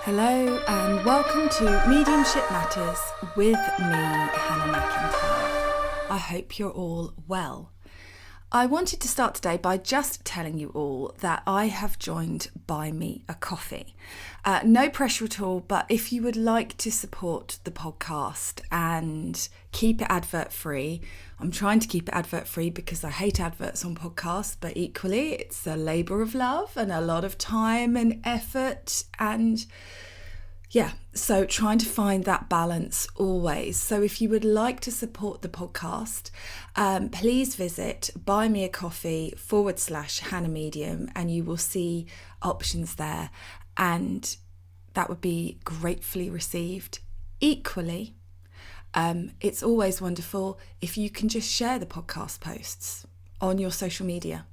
Hello and welcome to Mediumship Matters with me, Hannah Macintyre. I hope you're all well. I wanted to start today by just telling you all that I have joined Buy Me a Coffee. No pressure at all, but if you would like to support the podcast and keep it advert free, I'm trying to keep it advert free because I hate adverts on podcasts, but equally it's a labour of love and a lot of time and effort and so trying to find that balance always. So if you would like to support the podcast, please visit buymeacoffee.com/Hannah Medium and you will see options there. And that would be gratefully received. Equally, it's always wonderful if you can just share the podcast posts on your social media.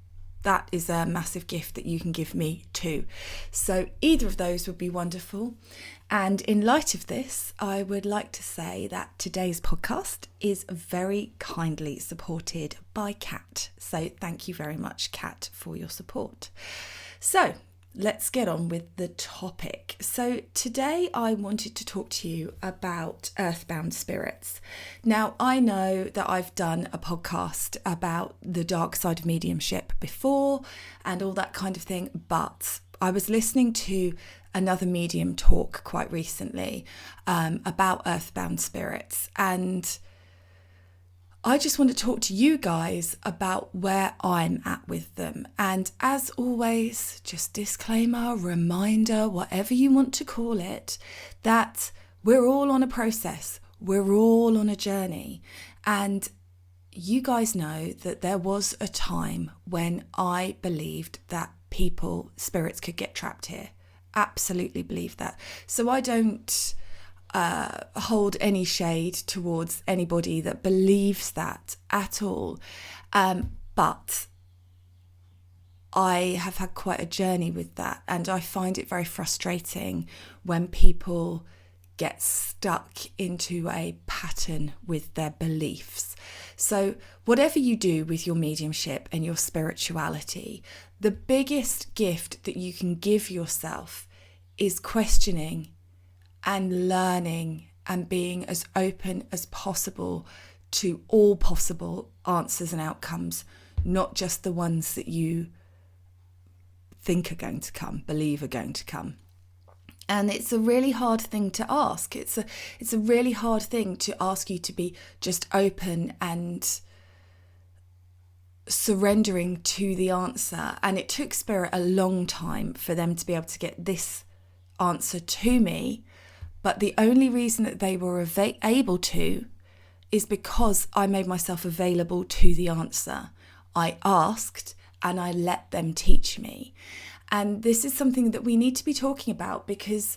That is a massive gift that you can give me too. So either of those would be wonderful. And in light of this, I would like to say that today's podcast is very kindly supported by Kat. So thank you very much, Kat, for your support. So let's get on with the topic. So today I wanted to talk to you about Earthbound spirits. Now, I know that I've done a podcast about the dark side of mediumship before and all that kind of thing, but I was listening to another medium talk quite recently about Earthbound spirits, and I just want to talk to you guys about where I'm at with them. And as always, just disclaimer, reminder, whatever you want to call it, that we're all on a process. We're all on a journey. And you guys know that there was a time when I believed that spirits could get trapped here. Absolutely believe that. So I don't hold any shade towards anybody that believes that at all. But I have had quite a journey with that, and I find it very frustrating when people get stuck into a pattern with their beliefs. So whatever you do with your mediumship and your spirituality, the biggest gift that you can give yourself is questioning and learning and being as open as possible to all possible answers and outcomes, not just the ones that you think are going to come, believe are going to come. And it's a really hard thing to ask. It's a really hard thing to ask you to be just open and surrendering to the answer. And it took Spirit a long time for them to be able to get this answer to me. But the only reason that they were able to is because I made myself available to the answer. I asked and I let them teach me. And this is something that we need to be talking about because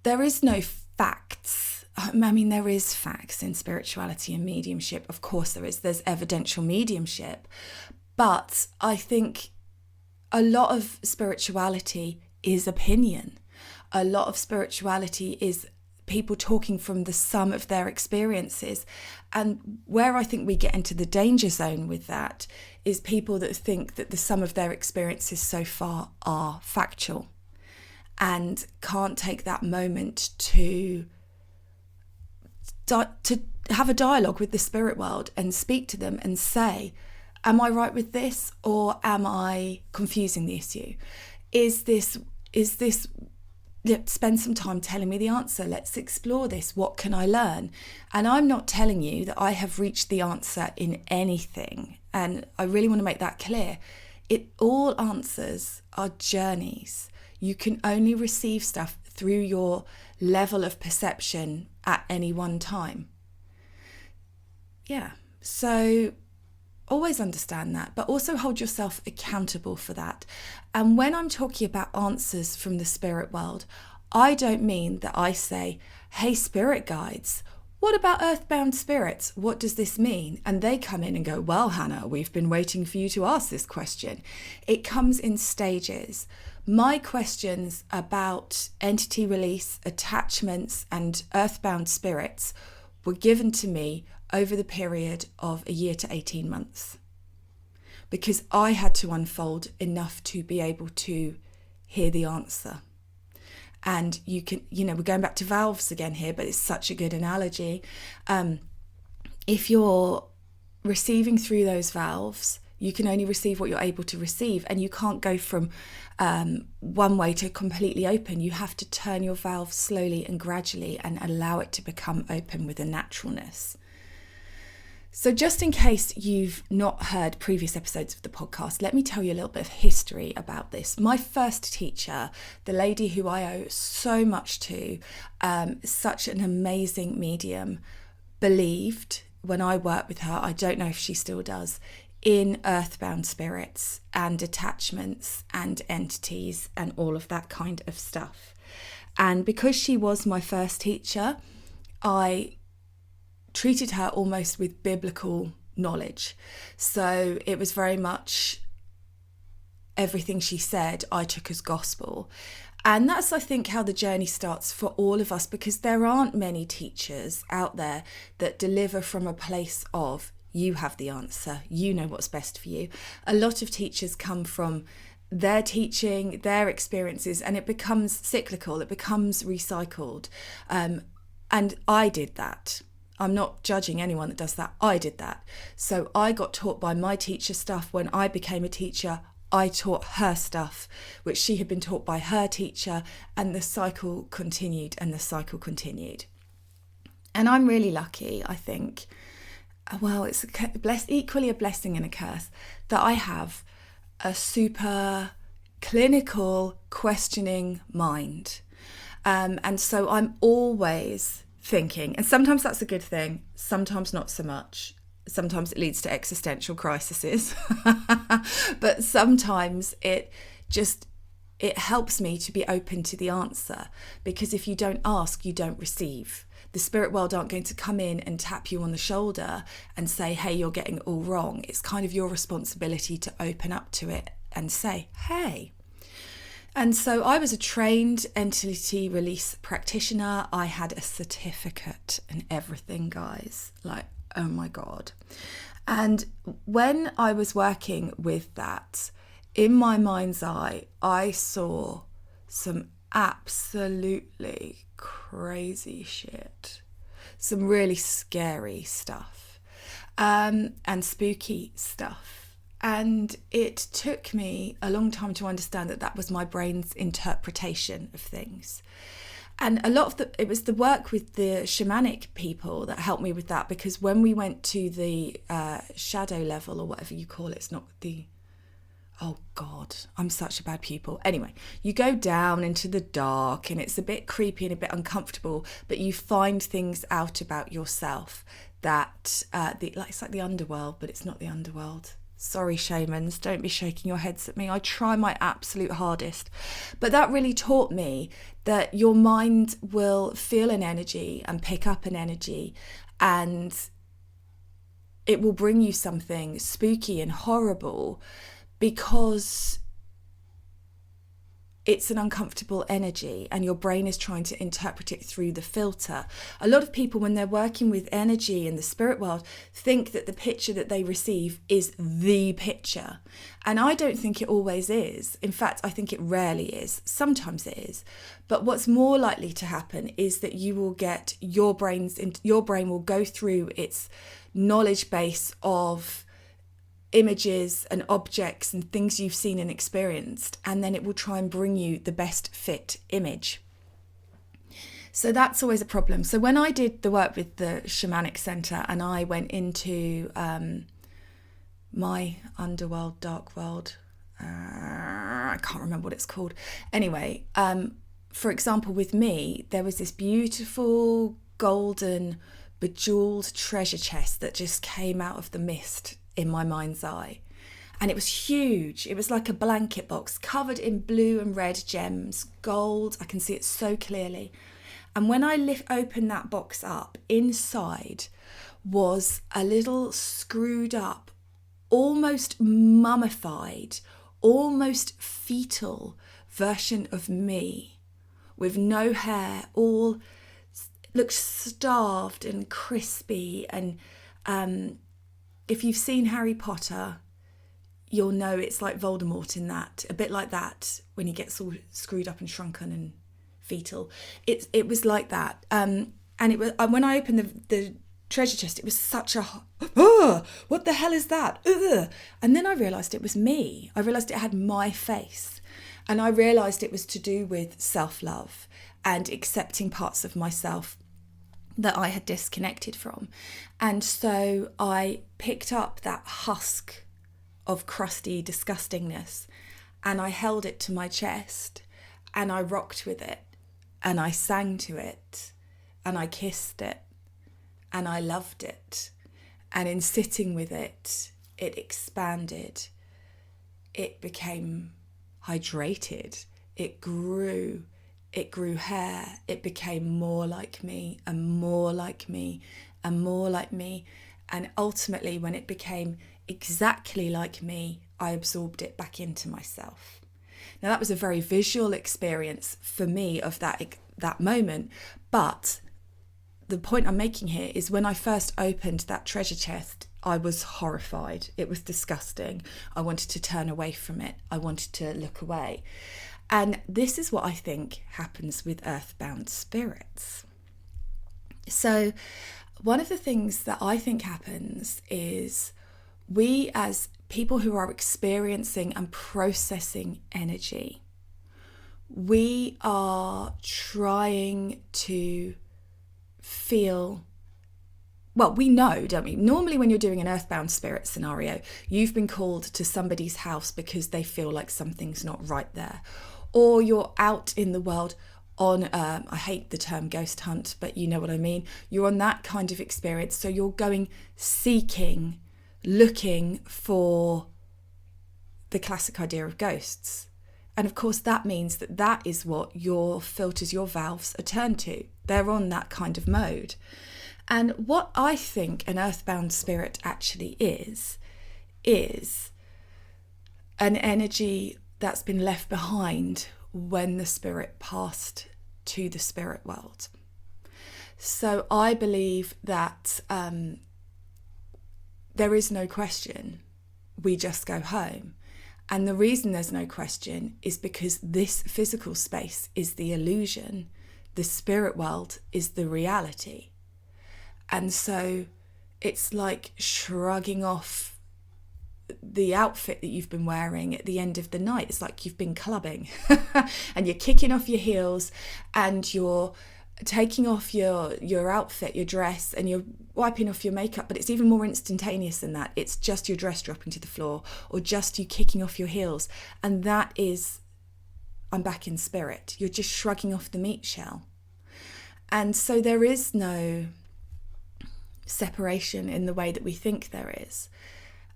there is no facts. I mean, there is facts in spirituality and mediumship. Of course there is. There's evidential mediumship. But I think a lot of spirituality is opinion. A lot of spirituality is people talking from the sum of their experiences. And where I think we get into the danger zone with that is people that think that the sum of their experiences so far are factual and can't take that moment to have a dialogue with the spirit world and speak to them and say, am I right with this, or am I confusing the issue? Is this spend some time telling me the answer. Let's explore this. What can I learn? And I'm not telling you that I have reached the answer in anything. And I really want to make that clear. All answers are journeys. You can only receive stuff through your level of perception at any one time. Yeah. So always understand that, but also hold yourself accountable for that. And when I'm talking about answers from the spirit world, I don't mean that I say, hey, spirit guides, what about earthbound spirits? What does this mean? And they come in and go, well, Hannah, we've been waiting for you to ask this question. It comes in stages. My questions about entity release, attachments, and earthbound spirits were given to me over the period of a year to 18 months because I had to unfold enough to be able to hear the answer. And you can, we're going back to valves again here, but it's such a good analogy. If you're receiving through those valves, you can only receive what you're able to receive, and you can't go from one way to completely open. You have to turn your valve slowly and gradually and allow it to become open with a naturalness. So just in case you've not heard previous episodes of the podcast, let me tell you a little bit of history about this. My first teacher, the lady who I owe so much to, such an amazing medium, believed when I worked with her, I don't know if she still does, in earthbound spirits and attachments and entities and all of that kind of stuff. And because she was my first teacher, I treated her almost with biblical knowledge. So it was very much everything she said I took as gospel. And that's, I think, how the journey starts for all of us, because there aren't many teachers out there that deliver from a place of, you have the answer, you know what's best for you. A lot of teachers come from their teaching, their experiences, and it becomes cyclical, it becomes recycled. And I did that. I'm not judging anyone that does that. I did that. So I got taught by my teacher stuff. When I became a teacher, I taught her stuff, which she had been taught by her teacher, and the cycle continued and the cycle continued. And I'm really lucky, I think. Well, it's equally a blessing and a curse that I have a super clinical, questioning mind. And so I'm always thinking, and sometimes that's a good thing, sometimes not so much. Sometimes it leads to existential crises, but sometimes it helps me to be open to the answer, because if you don't ask, you don't receive. The spirit world aren't going to come in and tap you on the shoulder and say, hey, you're getting it all wrong. It's kind of your responsibility to open up to it and say, hey. And so I was a trained entity release practitioner. I had a certificate and everything, guys. Like, oh my God. And when I was working with that, in my mind's eye, I saw some absolutely crazy shit. Some really scary stuff, and spooky stuff. And it took me a long time to understand that that was my brain's interpretation of things. And a lot of it was the work with the shamanic people that helped me with that, because when we went to the shadow level, or whatever you call it, it's not the, oh God, I'm such a bad pupil. Anyway, you go down into the dark and it's a bit creepy and a bit uncomfortable, but you find things out about yourself that, it's like the underworld, but it's not the underworld. Sorry, shamans, don't be shaking your heads at me. I try my absolute hardest. But that really taught me that your mind will feel an energy and pick up an energy, and it will bring you something spooky and horrible because it's an uncomfortable energy and your brain is trying to interpret it through the filter. A lot of people, when they're working with energy in the spirit world, think that the picture that they receive is the picture. And I don't think it always is. In fact, I think it rarely is. Sometimes it is. But what's more likely to happen is that you will get your brain will go through its knowledge base of images and objects and things you've seen and experienced, and then it will try and bring you the best fit image. So that's always a problem. So when I did the work with the shamanic center and I went into my underworld, dark world, I can't remember what it's called. Anyway, for example, with me, there was this beautiful golden bejeweled treasure chest that just came out of the mist in my mind's eye, and it was huge. It was like a blanket box covered in blue and red gems, gold. I can see it so clearly. And when I opened that box up, inside was a little screwed up, almost mummified, almost fetal version of me, with no hair, all looked starved and crispy. And if you've seen Harry Potter, you'll know it's like Voldemort in that, a bit like that, when he gets all screwed up and shrunken and fetal. It was like that. And it was when I opened the treasure chest, it was such a, what the hell is that? And then I realised it was me. I realised it had my face. And I realised it was to do with self-love and accepting parts of myself that I had disconnected from. And so I picked up that husk of crusty disgustingness and I held it to my chest and I rocked with it and I sang to it and I kissed it and I loved it. And in sitting with it, it expanded. It became hydrated. It grew hair. It became more like me and more like me and more like me. And ultimately, when it became exactly like me, I absorbed it back into myself. Now, that was a very visual experience for me of that moment. But the point I'm making here is when I first opened that treasure chest, I was horrified. It was disgusting. I wanted to turn away from it. I wanted to look away. And this is what I think happens with earthbound spirits. So one of the things that I think happens is we, as people who are experiencing and processing energy, we are trying to feel, well, we know, don't we? Normally when you're doing an earthbound spirit scenario, you've been called to somebody's house because they feel like something's not right there. Or you're out in the world on, I hate the term ghost hunt, but you know what I mean. You're on that kind of experience. So you're going seeking, looking for the classic idea of ghosts. And of course, that means that is what your filters, your valves are turned to. They're on that kind of mode. And what I think an earthbound spirit actually is an energy that's been left behind when the spirit passed to the spirit world. So I believe that there is no question. We just go home. And the reason there's no question is because this physical space is the illusion. The spirit world is the reality. And so it's like shrugging off the outfit that you've been wearing at the end of the night. It's like you've been clubbing and you're kicking off your heels and you're taking off your outfit, your dress, and you're wiping off your makeup. But it's even more instantaneous than that. It's just your dress dropping to the floor or just you kicking off your heels. And that is, I'm back in spirit. You're just shrugging off the meat shell. And so there is no separation in the way that we think there is.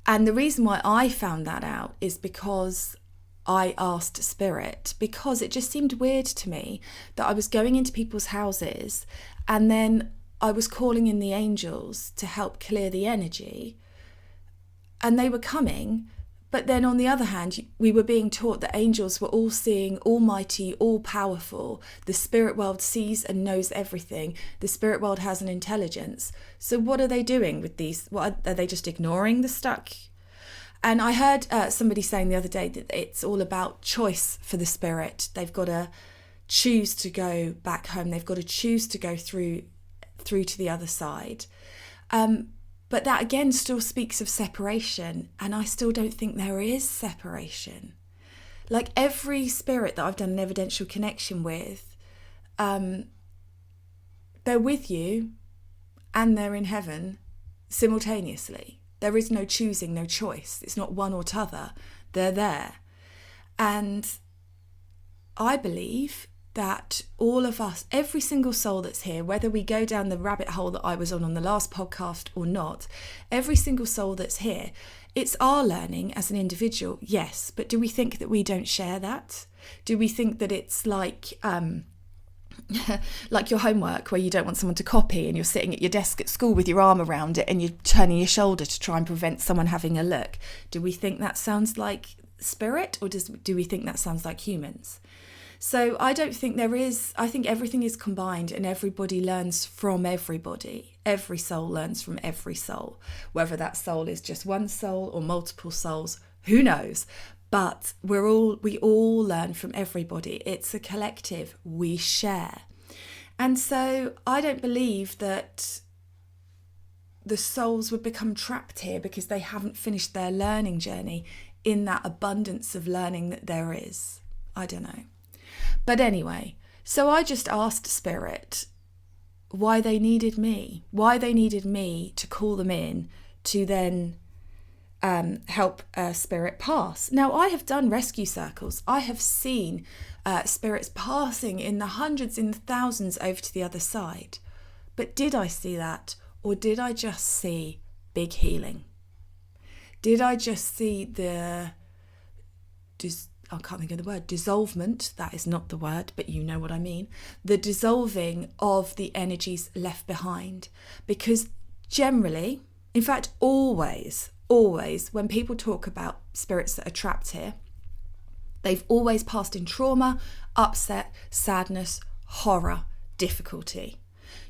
And the reason why I found that out is because I asked spirit, because it just seemed weird to me that I was going into people's houses and then I was calling in the angels to help clear the energy and they were coming. But then on the other hand, we were being taught that angels were all seeing, almighty, all powerful. The spirit world sees and knows everything. The spirit world has an intelligence. So what are they doing with these? What are they just ignoring the stuck? And I heard somebody saying the other day that it's all about choice for the spirit. They've got to choose to go back home. They've got to choose to go through to the other side. But that again still speaks of separation, and I still don't think there is separation. Like every spirit that I've done an evidential connection with, they're with you and they're in heaven simultaneously. There is no choosing, no choice. It's not one or t'other. They're there. And I believe that all of us, every single soul that's here, whether we go down the rabbit hole that I was on the last podcast or not, every single soul that's here, it's our learning as an individual, yes, but do we think that we don't share that? Do we think that it's like like your homework where you don't want someone to copy and you're sitting at your desk at school with your arm around it and you're turning your shoulder to try and prevent someone having a look? Do we think that sounds like spirit, or do we think that sounds like humans? So I don't think there is. I think everything is combined and everybody learns from everybody. Every soul learns from every soul. Whether that soul is just one soul or multiple souls, who knows? But we all learn from everybody. It's a collective. We share. And so I don't believe that the souls would become trapped here because they haven't finished their learning journey in that abundance of learning that there is. I don't know. But anyway, so I just asked Spirit why they needed me to call them in to then help Spirit pass. Now, I have done rescue circles. I have seen spirits passing in the hundreds, in the thousands over to the other side. But did I see that? Or did I just see big healing? Did I just see I can't think of the word, dissolvement? That is not the word, but you know what I mean. The dissolving of the energies left behind. Because generally, in fact, always, when people talk about spirits that are trapped here, they've always passed in trauma, upset, sadness, horror, difficulty.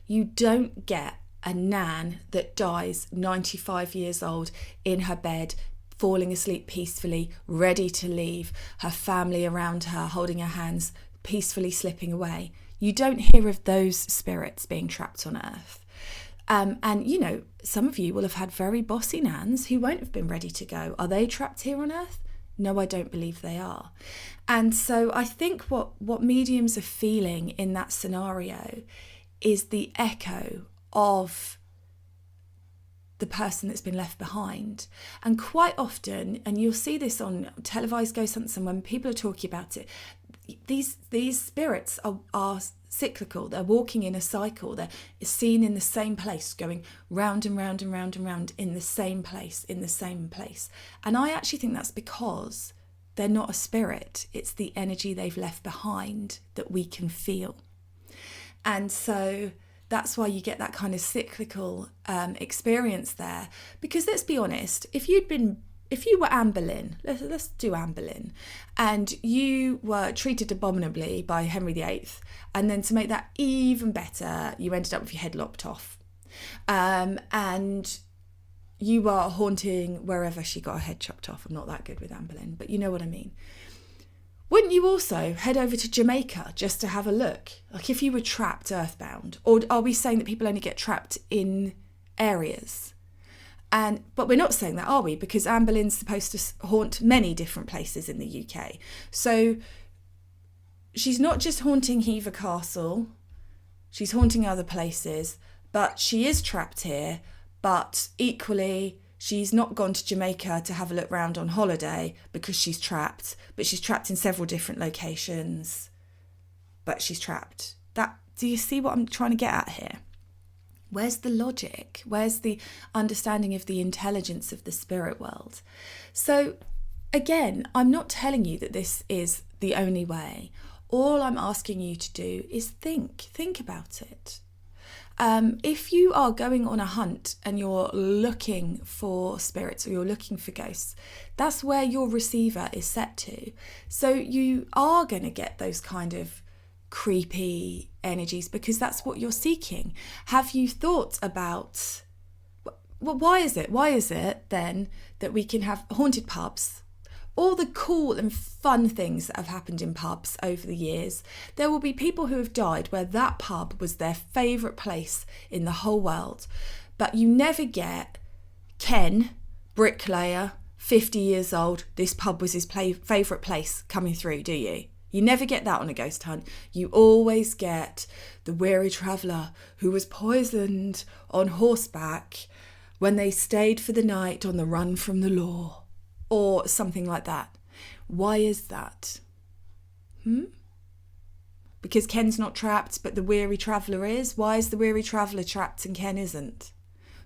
You don't get a nan that dies 95 years old in her bed, falling asleep peacefully, ready to leave, her family around her, holding her hands, peacefully slipping away. You don't hear of those spirits being trapped on earth. And, you know, some of you will have had very bossy nans who won't have been ready to go. Are they trapped here on earth? No, I don't believe they are. And so I think what mediums are feeling in that scenario is the echo of the person that's been left behind. And quite often, and you'll see this on televised ghost hunts and when people are talking about it, these spirits are cyclical. They're walking in a cycle. They're seen in the same place, going round and round and round and round in the same place. And I actually think that's because they're not a spirit. It's the energy they've left behind that we can feel. And so that's why you get that kind of cyclical experience there. Because let's be honest, if you were Anne Boleyn, let's do Anne Boleyn, and you were treated abominably by Henry VIII, and then to make that even better, you ended up with your head lopped off, and you are haunting wherever she got her head chopped off. I'm not that good with Anne Boleyn, but you know what I mean. Wouldn't you also head over to Jamaica just to have a look? Like if you were trapped earthbound? Or are we saying that people only get trapped in areas? But we're not saying that, are we? Because Anne Boleyn's supposed to haunt many different places in the UK. So she's not just haunting Hever Castle, she's haunting other places, but she is trapped here. But equally, she's not gone to Jamaica to have a look round on holiday because she's trapped, but she's trapped in several different locations, but she's trapped. Do you see what I'm trying to get at here? Where's the logic? Where's the understanding of the intelligence of the spirit world? So again, I'm not telling you that this is the only way. All I'm asking you to do is think about it. If you are going on a hunt and you're looking for spirits or you're looking for ghosts, that's where your receiver is set to. So you are going to get those kind of creepy energies because that's what you're seeking. Have you thought about, well, why is it then that we can have haunted pubs? All the cool and fun things that have happened in pubs over the years. There will be people who have died where that pub was their favourite place in the whole world. But you never get Ken, bricklayer, 50 years old, this pub was his favourite place coming through, do you? You never get that on a ghost hunt. You always get the weary traveller who was poisoned on horseback when they stayed for the night on the run from the law. Or something like that. Why is that? Because Ken's not trapped, but the weary traveller is? Why is the weary traveller trapped and Ken isn't?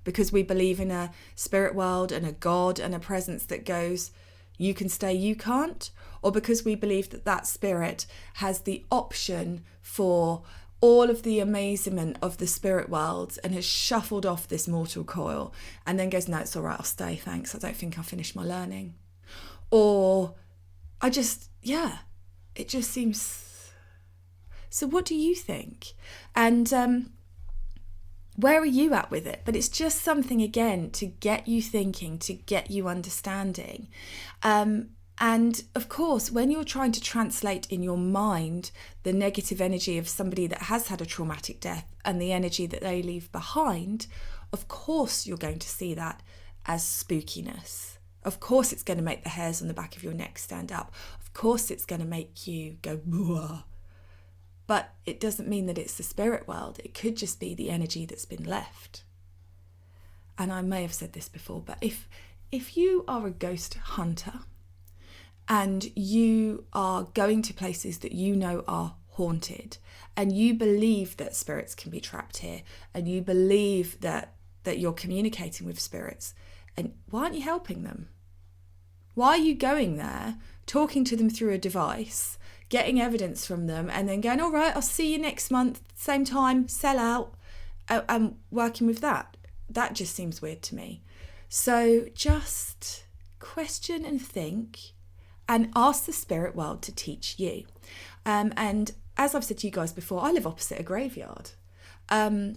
Because we believe in a spirit world and a God and a presence that goes, you can stay, you can't? Or because we believe that that spirit has the option for all of the amazement of the spirit world and has shuffled off this mortal coil and then goes, no, it's all right, I'll stay, thanks. I don't think I'll finish my learning. Or it just seems... So what do you think? And where are you at with it? But it's just something, again, to get you thinking, to get you understanding. And And of course, when you're trying to translate in your mind the negative energy of somebody that has had a traumatic death and the energy that they leave behind, of course you're going to see that as spookiness. Of course it's going to make the hairs on the back of your neck stand up. Of course it's going to make you go, "Whoa." But it doesn't mean that it's the spirit world. It could just be the energy that's been left. And I may have said this before, but if you are a ghost hunter and you are going to places that you know are haunted, and you believe that spirits can be trapped here, and you believe that you're communicating with spirits, and why aren't you helping them? Why are you going there, talking to them through a device, getting evidence from them, and then going, all right, I'll see you next month, same time, sell out, and working with that? That just seems weird to me. So just question and think and ask the spirit world to teach you. And as I've said to you guys before, I live opposite a graveyard. I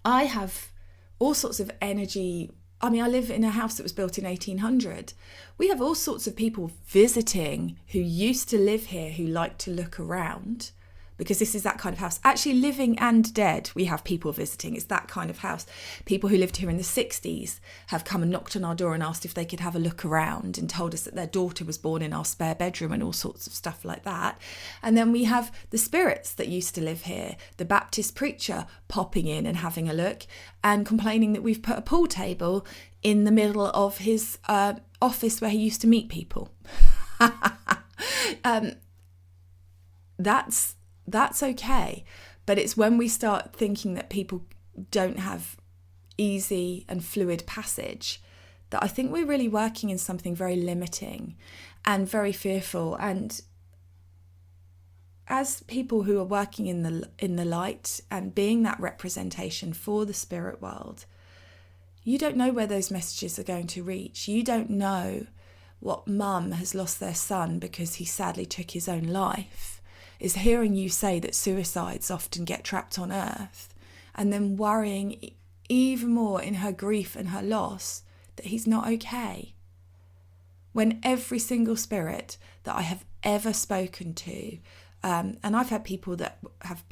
have all sorts of energy. I mean, I live in a house that was built in 1800. We have all sorts of people visiting who used to live here, who like to look around, because this is that kind of house. Actually, living and dead, we have people visiting. It's that kind of house. People who lived here in the 60s have come and knocked on our door and asked if they could have a look around, and told us that their daughter was born in our spare bedroom and all sorts of stuff like that. And then we have the spirits that used to live here, the Baptist preacher popping in and having a look and complaining that we've put a pool table in the middle of his office where he used to meet people. That's okay, but it's when we start thinking that people don't have easy and fluid passage that I think we're really working in something very limiting and very fearful. And as people who are working in the light and being that representation for the spirit world, you don't know where those messages are going to reach. You don't know what mum has lost their son because he sadly took his own life, is hearing you say that suicides often get trapped on earth, and then worrying even more in her grief and her loss that he's not okay. When every single spirit that I have ever spoken to, and I've had people that have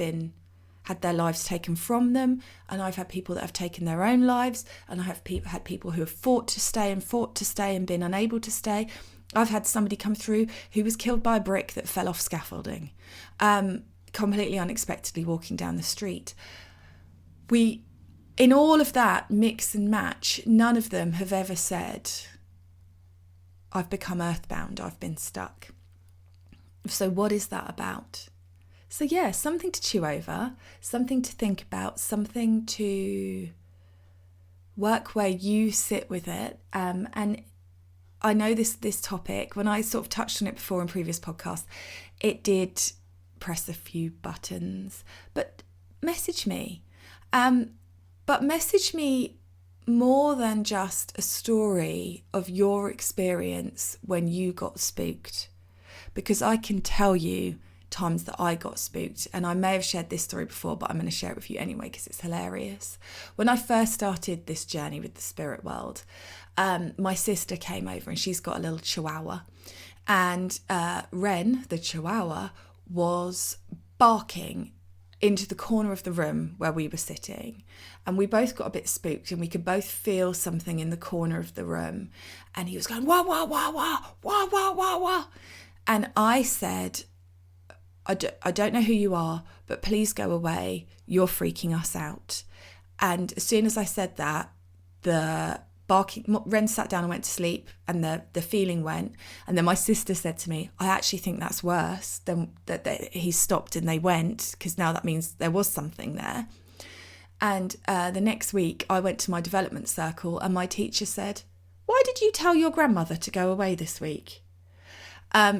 had their lives taken from them, and I've had people that have taken their own lives, and I have had people who have fought to stay and been unable to stay. I've had somebody come through who was killed by a brick that fell off scaffolding, completely unexpectedly walking down the street. In all of that mix and match, none of them have ever said, I've become earthbound, I've been stuck. So what is that about? So yeah, something to chew over, something to think about, something to work where you sit with it. And I know this topic, when I sort of touched on it before in previous podcasts, it did press a few buttons, but message me. But message me more than just a story of your experience when you got spooked, because I can tell you times that I got spooked, and I may have shared this story before, but I'm going to share it with you anyway because it's hilarious. When I first started this journey with the spirit world, my sister came over, and she's got a little chihuahua, and Ren, the chihuahua, was barking into the corner of the room where we were sitting, and we both got a bit spooked, and we could both feel something in the corner of the room, and he was going wah wah wah wah wah wah wah wah, and I said, I don't know who you are, but please go away. You're freaking us out. And as soon as I said that, the barking, Ren sat down and went to sleep, and the feeling went. And then my sister said to me, I actually think that's worse than that he stopped and they went, because now that means there was something there. And the next week I went to my development circle, and my teacher said, why did you tell your grandmother to go away this week?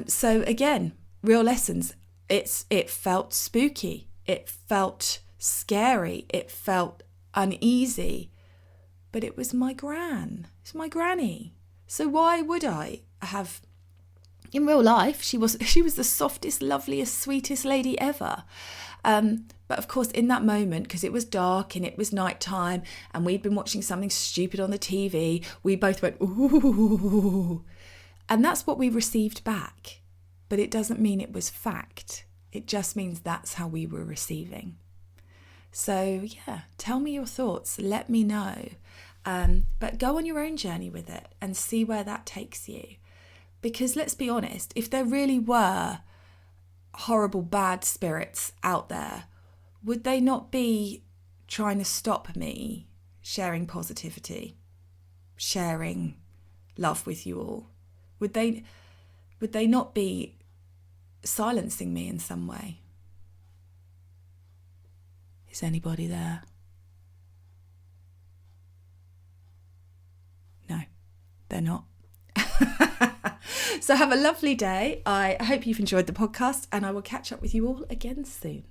So again, real lessons. It felt spooky, it felt scary, it felt uneasy, but it was my it's my granny. So why would I have, in real life, she was the softest, loveliest, sweetest lady ever. But of course, in that moment, because it was dark and it was nighttime and we'd been watching something stupid on the TV, we both went, ooh. And that's what we received back. But it doesn't mean it was fact. It just means that's how we were receiving. So yeah, tell me your thoughts. Let me know. But go on your own journey with it and see where that takes you. Because let's be honest, if there really were horrible bad spirits out there, would they not be trying to stop me sharing positivity, sharing love with you all? Would they not be silencing me in some way? Is anybody there? No, they're not. So have a lovely day. I hope you've enjoyed the podcast, and I will catch up with you all again soon.